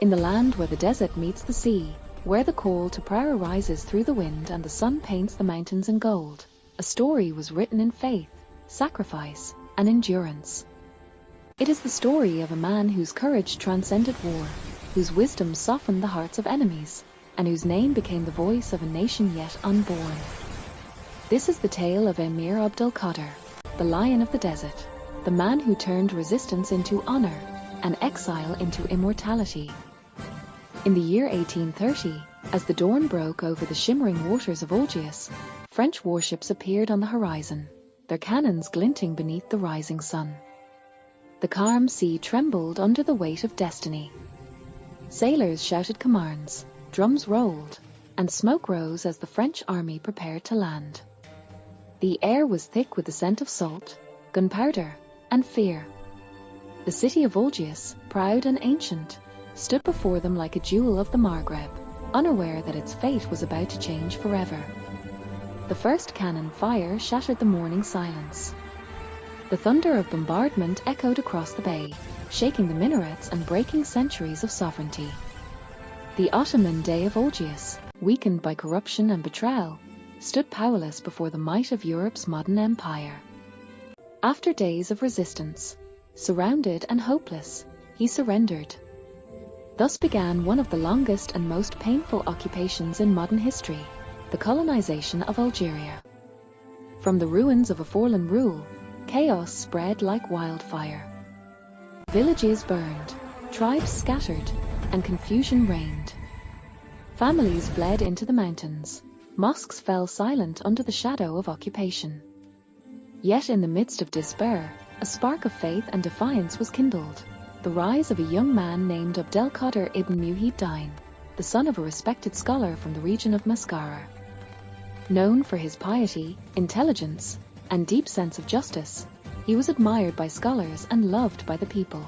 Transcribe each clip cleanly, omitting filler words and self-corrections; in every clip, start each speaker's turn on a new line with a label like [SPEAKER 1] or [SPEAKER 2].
[SPEAKER 1] In the land where the desert meets the sea, where the call to prayer rises through the wind and the sun paints the mountains in gold, a story was written in faith, sacrifice, and endurance. It is the story of a man whose courage transcended war, whose wisdom softened the hearts of enemies, and whose name became the voice of a nation yet unborn. This is the tale of Emir Abdelkader, the lion of the desert, the man who turned resistance into honor and exile into immortality. In the year 1830, as the dawn broke over the shimmering waters of Algiers, French warships appeared on the horizon, their cannons glinting beneath the rising sun. The calm sea trembled under the weight of destiny. Sailors shouted commands, drums rolled, and smoke rose as the French army prepared to land. The air was thick with the scent of salt, gunpowder, and fear. The city of Algiers, proud and ancient, stood before them like a jewel of the Maghreb, unaware that its fate was about to change forever. The first cannon fire shattered the morning silence. The thunder of bombardment echoed across the bay, shaking the minarets and breaking centuries of sovereignty. The Ottoman Day of Algiers, weakened by corruption and betrayal, stood powerless before the might of Europe's modern empire. After days of resistance, surrounded and hopeless, he surrendered. Thus began one of the longest and most painful occupations in modern history, the colonization of Algeria. From the ruins of a fallen rule, chaos spread like wildfire. Villages burned, tribes scattered, and confusion reigned. Families fled into the mountains, mosques fell silent under the shadow of occupation. Yet in the midst of despair, a spark of faith and defiance was kindled. The rise of a young man named Abdelkader ibn Muhyiddin, the son of a respected scholar from the region of Mascara. Known for his piety, intelligence, and deep sense of justice, he was admired by scholars and loved by the people.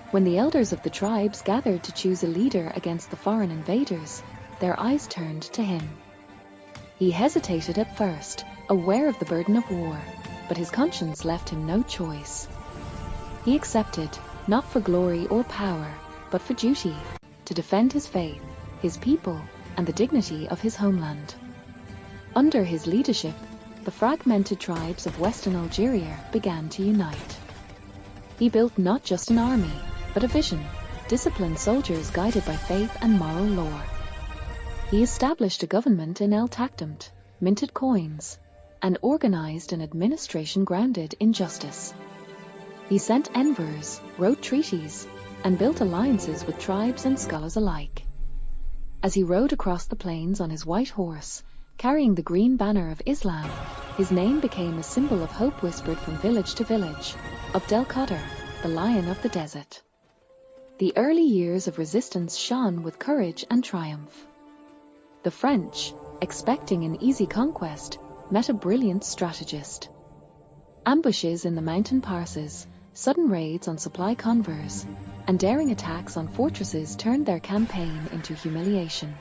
[SPEAKER 1] When the elders of the tribes gathered to choose a leader against the foreign invaders, their eyes turned to him. He hesitated at first, aware of the burden of war, but his conscience left him no choice. He accepted, not for glory or power, but for duty, to defend his faith, his people, and the dignity of his homeland. Under his leadership, the fragmented tribes of Western Algeria began to unite. He built not just an army, but a vision, disciplined soldiers guided by faith and moral law. He established a government in El Takdamt, minted coins, and organized an administration grounded in justice. He sent envoys, wrote treaties, and built alliances with tribes and scholars alike. As he rode across the plains on his white horse, carrying the green banner of Islam, his name became a symbol of hope whispered from village to village, Abdelkader, the lion of the desert. The early years of resistance shone with courage and triumph. The French, expecting an easy conquest, met a brilliant strategist. Ambushes in the mountain passes, sudden raids on supply convoys, and daring attacks on fortresses turned their campaign into humiliation.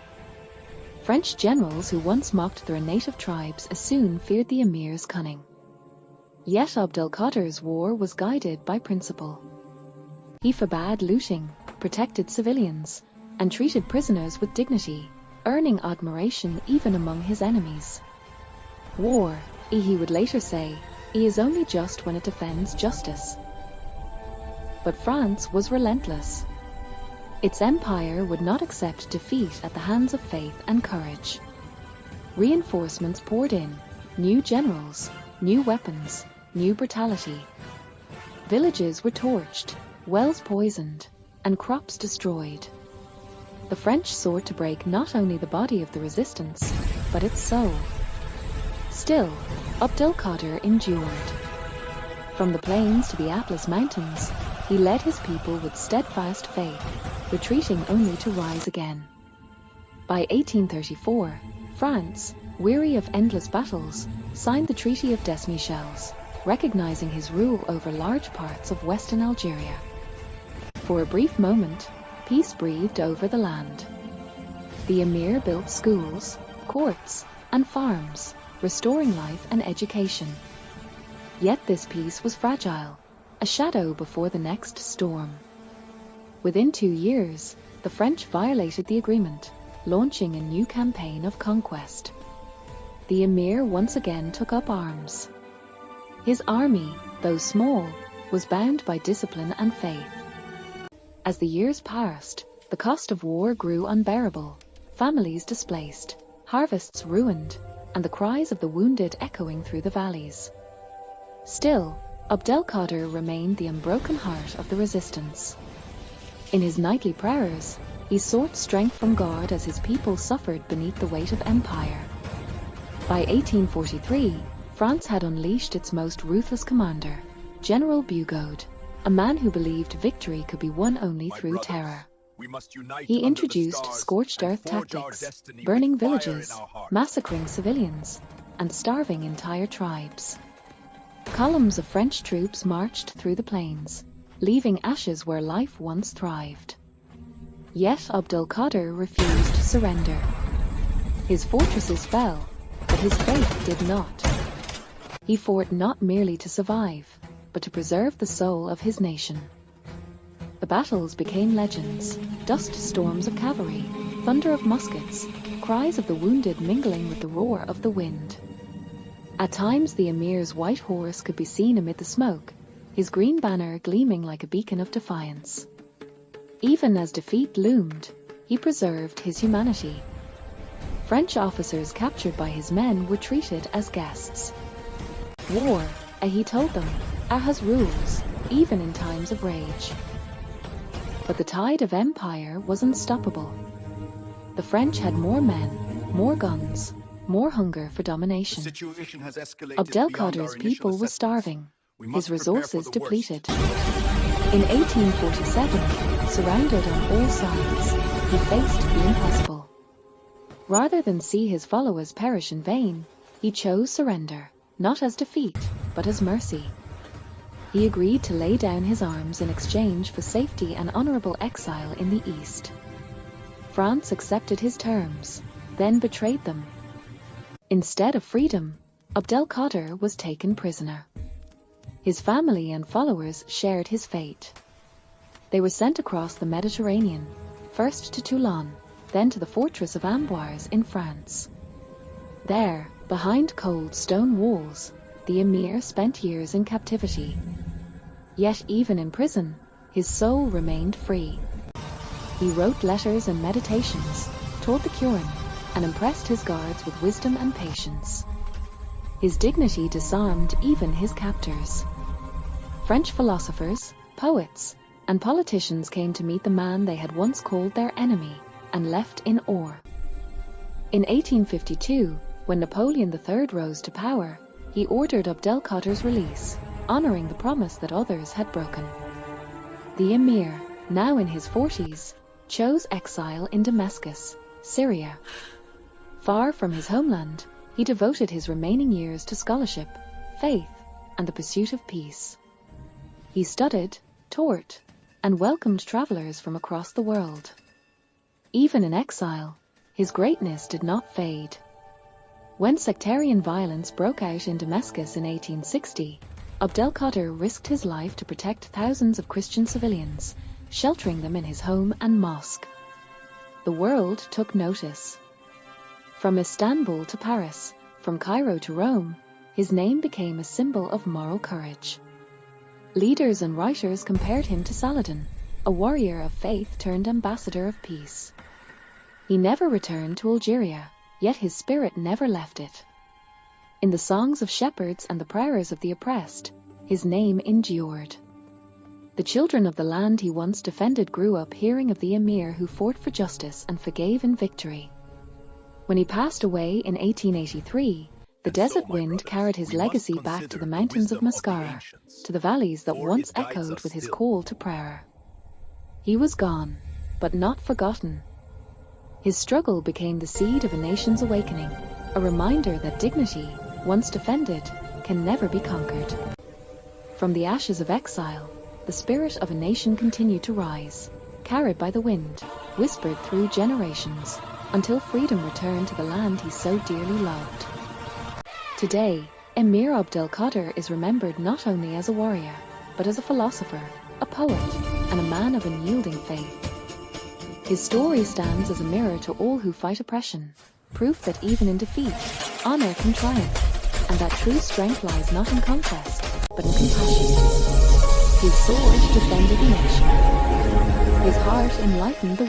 [SPEAKER 1] French generals who once mocked their native tribes soon feared the emir's cunning. Yet Abdelkader's war was guided by principle. He forbade looting, protected civilians, and treated prisoners with dignity, earning admiration even among his enemies. War, he would later say, is only just when it defends justice. But France was relentless. Its empire would not accept defeat at the hands of faith and courage. Reinforcements poured in, new generals, new weapons, new brutality. Villages were torched, wells poisoned, and crops destroyed. The French sought to break not only the body of the resistance, but its soul. Still, Abdelkader endured. From the plains to the Atlas Mountains, he led his people with steadfast faith, retreating only to rise again. By 1834, France, weary of endless battles, signed the Treaty of Des Michels, recognizing his rule over large parts of Western Algeria. For a brief moment, peace breathed over the land. The emir built schools, courts, and farms, restoring life and education. Yet this peace was fragile, a shadow before the next storm. Within 2 years, the French violated the agreement, launching a new campaign of conquest. The emir once again took up arms. His army, though small, was bound by discipline and faith. As the years passed, the cost of war grew unbearable, families displaced, harvests ruined, and the cries of the wounded echoing through the valleys. Still, Abdelkader remained the unbroken heart of the resistance. In his nightly prayers, he sought strength from God as his people suffered beneath the weight of empire. By 1843, France had unleashed its most ruthless commander, General Bugeaud, a man who believed victory could be won only through terror. He introduced scorched earth tactics, burning villages, massacring civilians, and starving entire tribes. Columns of French troops marched through the plains, leaving ashes where life once thrived. Yet Abdelkader refused to surrender. His fortresses fell, but his faith did not. He fought not merely to survive, but to preserve the soul of his nation. The battles became legends, dust storms of cavalry, thunder of muskets, cries of the wounded mingling with the roar of the wind. At times the emir's white horse could be seen amid the smoke, his green banner gleaming like a beacon of defiance. Even as defeat loomed, he preserved his humanity. French officers captured by his men were treated as guests. War, he told them, has rules, even in times of rage. But the tide of empire was unstoppable. The French had more men, more guns, more hunger for domination. Abdelkader's people were starving, his resources depleted. In 1847, surrounded on all sides, he faced the impossible. Rather than see his followers perish in vain, he chose surrender, not as defeat, but as mercy. He agreed to lay down his arms in exchange for safety and honorable exile in the East. France accepted his terms, then betrayed them. Instead of freedom, Abdelkader was taken prisoner. His family and followers shared his fate. They were sent across the Mediterranean, first to Toulon, then to the fortress of Amboise in France. There, behind cold stone walls, the emir spent years in captivity. Yet even in prison, his soul remained free. He wrote letters and meditations, taught the Quran, and impressed his guards with wisdom and patience. His dignity disarmed even his captors. French philosophers, poets, and politicians came to meet the man they had once called their enemy, and left in awe. In 1852, when Napoleon III rose to power, he ordered Abdelkader's release, honoring the promise that others had broken. The emir, now in his 40s, chose exile in Damascus, Syria. Far from his homeland, he devoted his remaining years to scholarship, faith, and the pursuit of peace. He studied, taught, and welcomed travelers from across the world. Even in exile, his greatness did not fade. When sectarian violence broke out in Damascus in 1860, Abdelkader risked his life to protect thousands of Christian civilians, sheltering them in his home and mosque. The world took notice. From Istanbul to Paris, from Cairo to Rome, his name became a symbol of moral courage. Leaders and writers compared him to Saladin, a warrior of faith turned ambassador of peace. He never returned to Algeria, yet his spirit never left it. In the songs of shepherds and the prayers of the oppressed, his name endured. The children of the land he once defended grew up hearing of the emir who fought for justice and forgave in victory. When he passed away in 1883, the desert wind carried his legacy back to the mountains of Mascara, to the valleys that once echoed with his call to prayer. He was gone, but not forgotten. His struggle became the seed of a nation's awakening, a reminder that dignity, once defended, can never be conquered. From the ashes of exile, the spirit of a nation continued to rise, carried by the wind, whispered through generations, until freedom returned to the land he so dearly loved. Today, Emir Abdelkader is remembered not only as a warrior, but as a philosopher, a poet, and a man of unyielding faith. His story stands as a mirror to all who fight oppression, proof that even in defeat, honor can triumph, and that true strength lies not in conquest, but in compassion. His sword defended the nation. His heart enlightened the world.